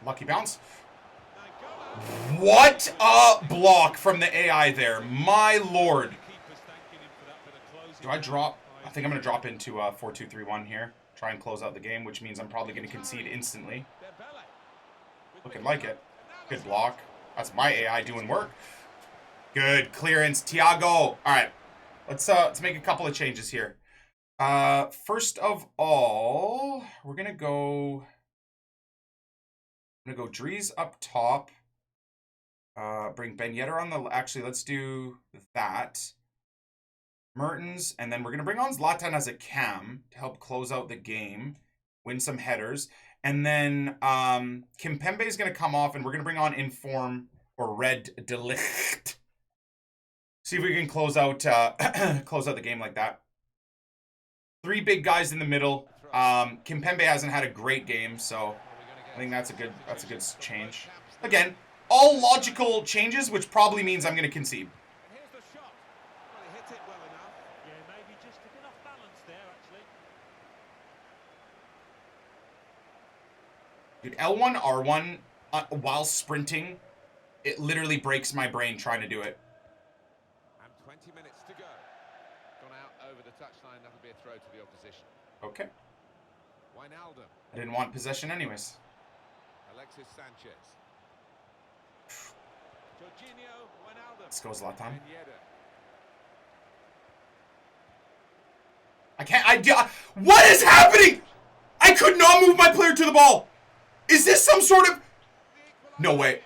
Lucky bounce. What a block from the AI there. My lord. Do I drop? I think I'm going to drop into 4-2-3-1 here. Try and close out the game, which means I'm probably going to concede instantly. Looking like it. Good block. That's my AI doing work. Good clearance, Thiago. All right. Let's make a couple of changes here. First of all, we're going to go... I'm going to go Dries up top. Bring Ben Yedder on the... Actually, let's do that. Mertens. And then we're going to bring on Zlatan as a cam to help close out the game. Win some headers. And then Kimpembe is going to come off, and we're going to bring on Inform or Red de Ligt. See if we can close out the game like that. 3 big guys in the middle. Kimpembe hasn't had a great game, so I think that's a good change. Again, all logical changes, which probably means I'm going to concede. Dude, L1, R1, while sprinting, it literally breaks my brain trying to do it. And 20 minutes to go. Gone out over the touchline, that'll be a throw to the opposition. Okay. Wijnaldum. I didn't want possession anyways. Alexis Sanchez. Jorginho, Wijnaldum. Let's go, Zlatan. What is happening? I could not move my player to the ball. Is this some sort of... No way.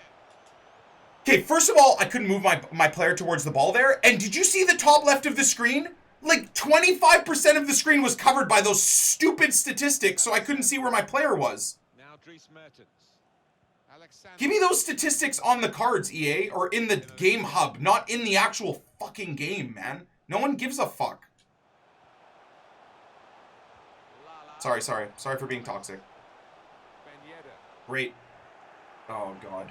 Okay, first of all, I couldn't move my player towards the ball there. And did you see the top left of the screen? Like 25% of the screen was covered by those stupid statistics, so I couldn't see where my player was. Now Dries Mertens. Give me those statistics on the cards, EA, or in the game hub, not in the actual fucking game, man. No one gives a fuck. Sorry for being toxic. Great. Oh, God.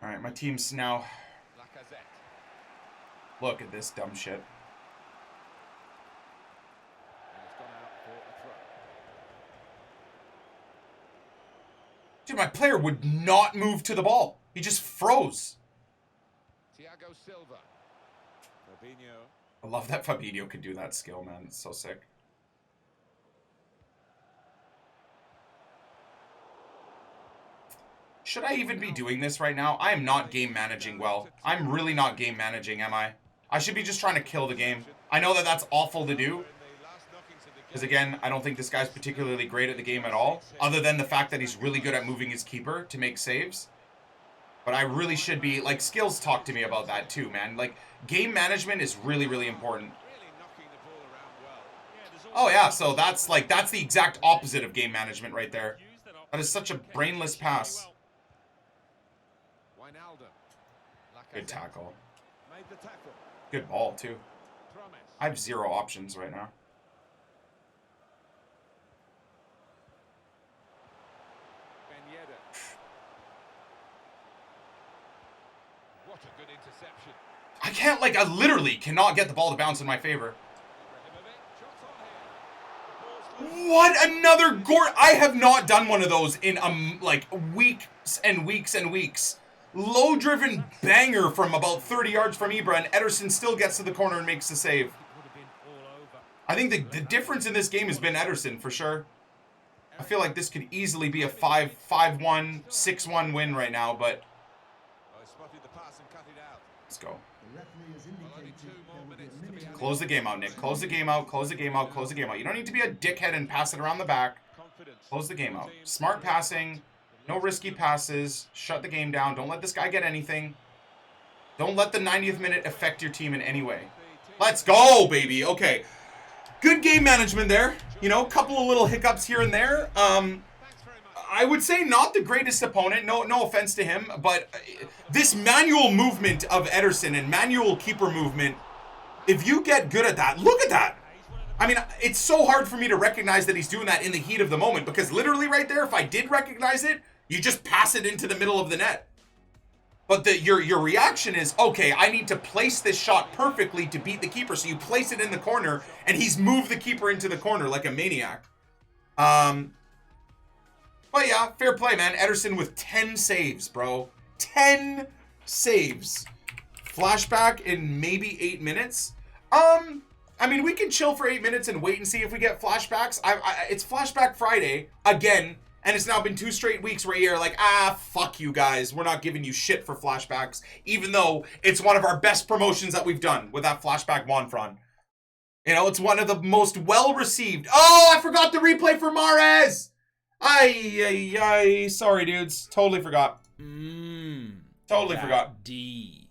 All right, my team's now... Look at this dumb shit. Dude, my player would not move to the ball. He just froze. Thiago Silva. Fabinho. I love that Fabinho could do that skill, man. It's so sick. Should I even be doing this right now? I am not game managing well. I'm really not game managing, am I? I should be just trying to kill the game. I know that that's awful to do. Because again, I don't think this guy's particularly great at the game at all. Other than the fact that he's really good at moving his keeper to make saves. But I really should be, like, skills talk to me about that too, man. Like, game management is really, really important. Oh yeah, so that's the exact opposite of game management right there. That is such a brainless pass. Good tackle. Good ball too. I have 0 options right now. What a good interception. I can't, like, I literally cannot get the ball to bounce in my favor. What? Another gore? I have not done one of those in, like, weeks and weeks and weeks. Low-driven banger from about 30 yards from Ibra, and Ederson still gets to the corner and makes the save. I think the difference in this game has been Ederson, for sure. I feel like this could easily be a 5-1, 6-1 win right now, but... Let's go. Close the game out, Nick. Close the game out, close the game out, close the game out. You don't need to be a dickhead and pass it around the back. Close the game out. Smart passing. No risky passes. Shut the game down. Don't let this guy get anything. Don't let the 90th minute affect your team in any way. Let's go, baby. Okay. Good game management there. You know, a couple of little hiccups here and there. I would say not the greatest opponent. No offense to him. But this manual movement of Ederson and manual keeper movement, if you get good at that, look at that. I mean, it's so hard for me to recognize that he's doing that in the heat of the moment, because literally right there, if I did recognize it, you just pass it into the middle of the net. But your reaction is, okay, I need to place this shot perfectly to beat the keeper. So you place it in the corner, and he's moved the keeper into the corner like a maniac. But yeah, fair play, man. Ederson with 10 saves, bro. 10 saves. Flashback in maybe 8 minutes. I mean, we can chill for 8 minutes and wait and see if we get flashbacks. It's Flashback Friday again, and it's now been 2 straight weeks where you're like, fuck you guys. We're not giving you shit for flashbacks, even though it's one of our best promotions that we've done with that flashback Juanfran. You know, it's one of the most well-received. Oh, I forgot the replay for Mahrez. Sorry, dudes. Totally forgot. Totally forgot. D.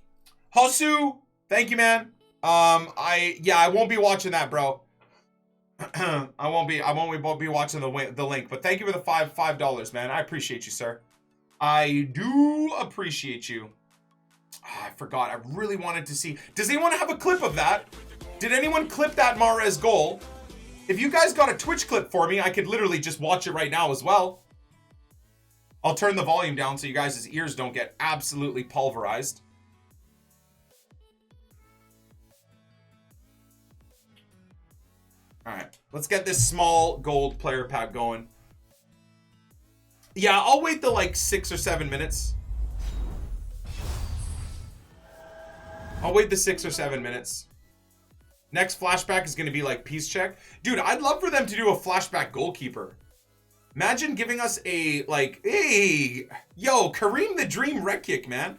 Hosu, thank you, man. I won't be watching that, bro. I won't be watching the link, but thank you for the $5, man. I appreciate you, sir. I do appreciate you. I forgot. I really wanted to see. Does anyone have a clip of that? Did anyone clip that Mahrez goal? If you guys got a Twitch clip for me, I could literally just watch it right now as well. I'll turn the volume down so you guys' ears don't get absolutely pulverized. Alright, let's get this small gold player pack going. Yeah, I'll wait the like 6 or 7 minutes. I'll wait the 6 or 7 minutes. Next flashback is going to be like peace check. Dude, I'd love for them to do a flashback goalkeeper. Imagine giving us a, like, hey, yo, Kareem the Dream red kick, man.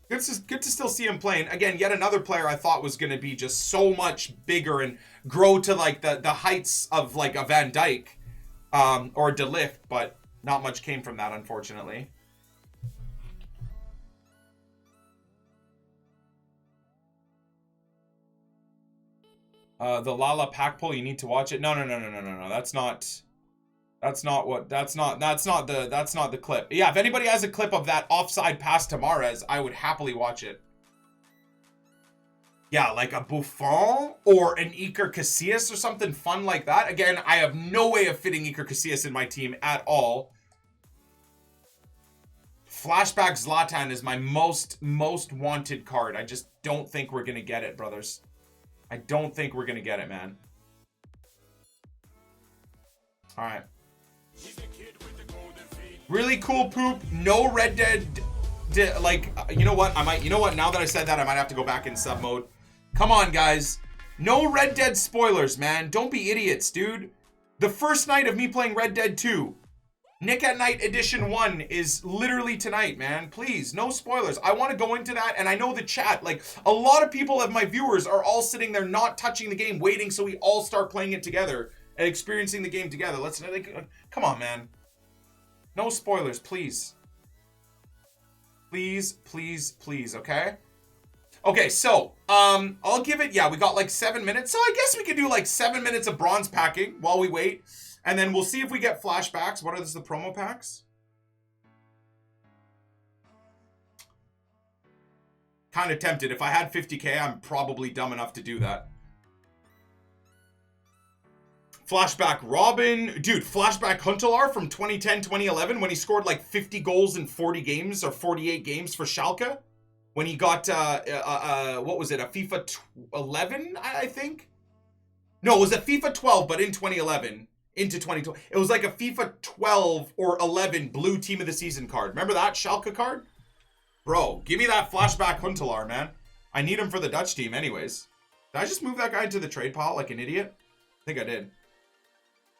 Good to still see him playing. Again, yet another player I thought was going to be just so much bigger and grow to, like, the heights of, like, a Van Dijk or De Ligt, but not much came from that, unfortunately. The Lala pack pull, you need to watch it. No. That's not the clip. Yeah, if anybody has a clip of that offside pass to Mahrez, I would happily watch it. Yeah, like a Buffon or an Iker Casillas or something fun like that. Again, I have no way of fitting Iker Casillas in my team at all. Flashback Zlatan is my most wanted card. I just don't think we're going to get it, brothers. I don't think we're going to get it, man. All right. Really cool poop. No Red Dead. You know what? Now that I said that, I might have to go back in sub mode. Come on, guys. No Red Dead spoilers, man. Don't be idiots, dude. The first night of me playing Red Dead 2. Nick at Night Edition 1 is literally tonight, man. Please, no spoilers. I want to go into that, and I know the chat, like, a lot of people of my viewers are all sitting there not touching the game, waiting so we all start playing it together and experiencing the game together. Let's, like, come on, man. No spoilers, please. Please, please, please, okay? Okay, so, I'll give it, yeah, we got like 7 minutes, so I guess we could do like 7 minutes of bronze packing while we wait. And then we'll see if we get flashbacks. What are the promo packs? Kind of tempted. If I had 50K, I'm probably dumb enough to do that. Flashback Robin. Dude, flashback Huntelaar from 2010-2011 when he scored like 50 goals in 40 games or 48 games for Schalke. When he got, what was it, a FIFA 11, I think? No, it was a FIFA 12, but in 2011. Into 2012. It was like a FIFA 12 or 11 blue team of the season card. Remember that Schalke card? Bro, give me that flashback Huntelaar, man. I need him for the Dutch team anyways. Did I just move that guy into the trade pile like an idiot? I think I did.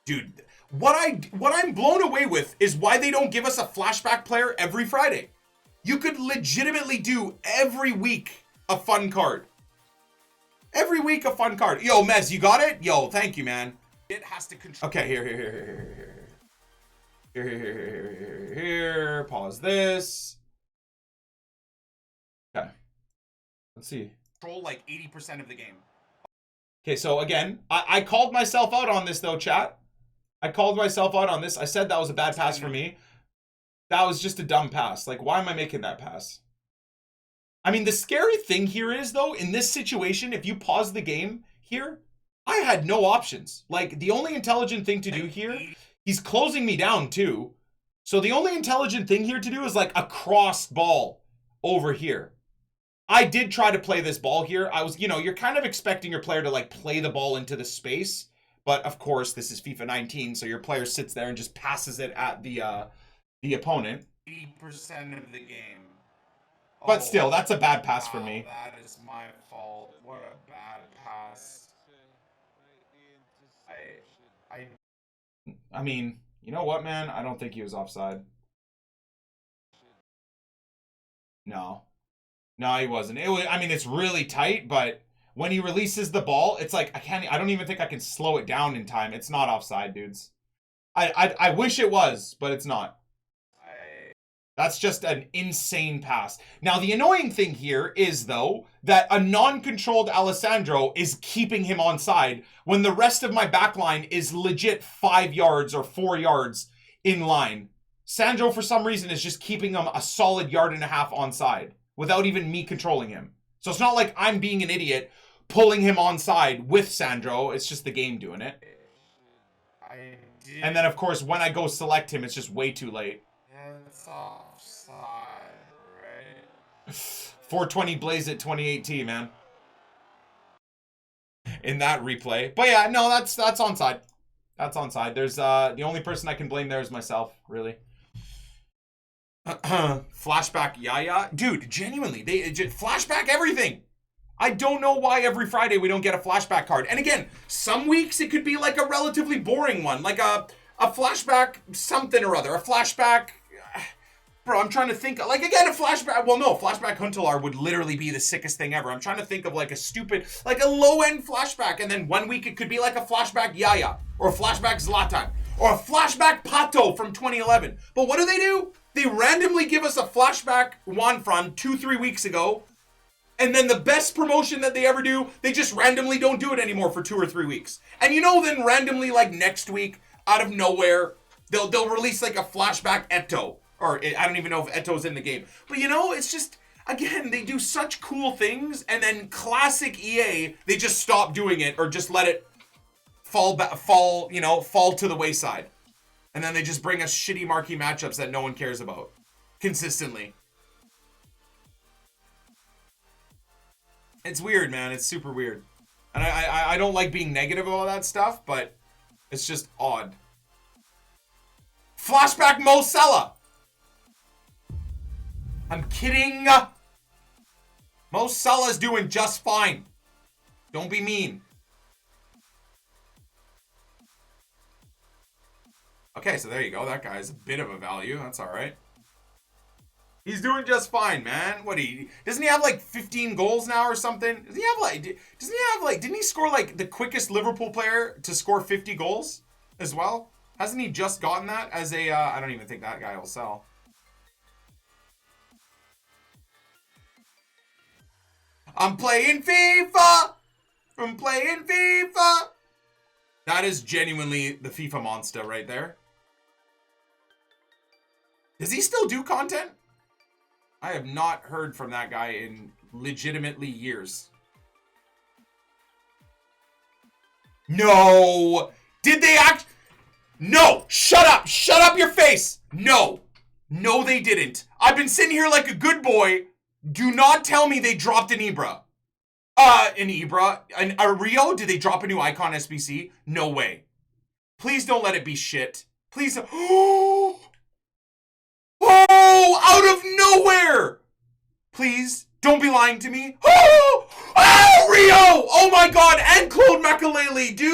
Dude, what I'm blown away with is why they don't give us a flashback player every Friday. You could legitimately do every week a fun card. Every week a fun card. Yo, Mez, you got it? Yo, thank you, man. It has to control. Okay, here. Pause this. Okay. Let's see. Control like 80% of the game. Okay, so again, I called myself out on this though, chat. I called myself out on this. I said that was a bad pass for me. That was just a dumb pass. Like, why am I making that pass? I mean, the scary thing here is though, in this situation, if you pause the game here, I had no options. Like, the only intelligent thing to do here, he's closing me down too. So the only intelligent thing here to do is like a cross ball over here. I did try to play this ball here. I was, you know, you're kind of expecting your player to like play the ball into the space. But of course, this is FIFA 19, so your player sits there and just passes it at the opponent. 80% of the game. But still, that's a bad pass for me. That is my fault. What a bad pass. I mean, you know what, man? I don't think he was offside. No, he wasn't. It was, I mean, it's really tight, but when he releases the ball, it's like, I don't even think I can slow it down in time. It's not offside, dudes. I wish it was, but it's not. That's just an insane pass. Now, the annoying thing here is, though, that a non-controlled Alessandro is keeping him onside when the rest of my backline is legit 5 yards or 4 yards in line. Sandro, for some reason, is just keeping him a solid 1.5 yards onside without even me controlling him. So it's not like I'm being an idiot pulling him onside with Sandro. It's just the game doing it. And then, of course, when I go select him, it's just way too late. It's offside, right? 420 Blaze it 2018, man. In that replay. But yeah, no, that's onside. That's onside. There's the only person I can blame there is myself, really. Flashback Yaya. Dude, genuinely, they flashback everything. I don't know why every Friday we don't get a flashback card. And again, some weeks it could be like a relatively boring one, like a flashback something or other, a flashback. Bro, I'm trying to think, like, again, a flashback, well, no, flashback Huntelaar would literally be the sickest thing ever. I'm trying to think of, like, a stupid, like, a low-end flashback, and then 1 week it could be, like, a flashback Yaya, or a flashback Zlatan, or a flashback Pato from 2011. But what do? They randomly give us a flashback Juanfran 2-3 weeks ago, and then the best promotion that they ever do, they just randomly don't do it anymore for 2 or 3 weeks. And you know, then randomly, like, next week, out of nowhere, they'll release, like, a flashback Eto. Or I don't even know if Eto's in the game. But you know, it's just, again, they do such cool things. And then classic EA, they just stop doing it or just let it fall to the wayside. And then they just bring us shitty marquee matchups that no one cares about. Consistently. It's weird, man. It's super weird. And I don't like being negative about that stuff, but it's just odd. Flashback Mo Salah. I'm kidding. Mo Salah's doing just fine. Don't be mean. Okay, so there you go. That guy's a bit of a value. That's all right. He's doing just fine, man. What doesn't he have like 15 goals now or something? Doesn't he have like didn't he score like the quickest Liverpool player to score 50 goals as well? Hasn't he just gotten that as a I don't even think that guy will sell. I'm playing FIFA. I'm playing FIFA. That is genuinely the FIFA monster right there. Does he still do content? I have not heard from that guy in legitimately years. No! Did they act? No! Shut up! Shut up your face! No! No, they didn't. I've been sitting here like a good boy. Do not tell me they dropped an Ibra. A Rio? Did they drop a new icon SBC? No way. Please don't let it be shit. Please. Oh! Out of nowhere! Please, don't be lying to me. Oh! Oh, Rio! Oh my god, and Claude Makalele, dude!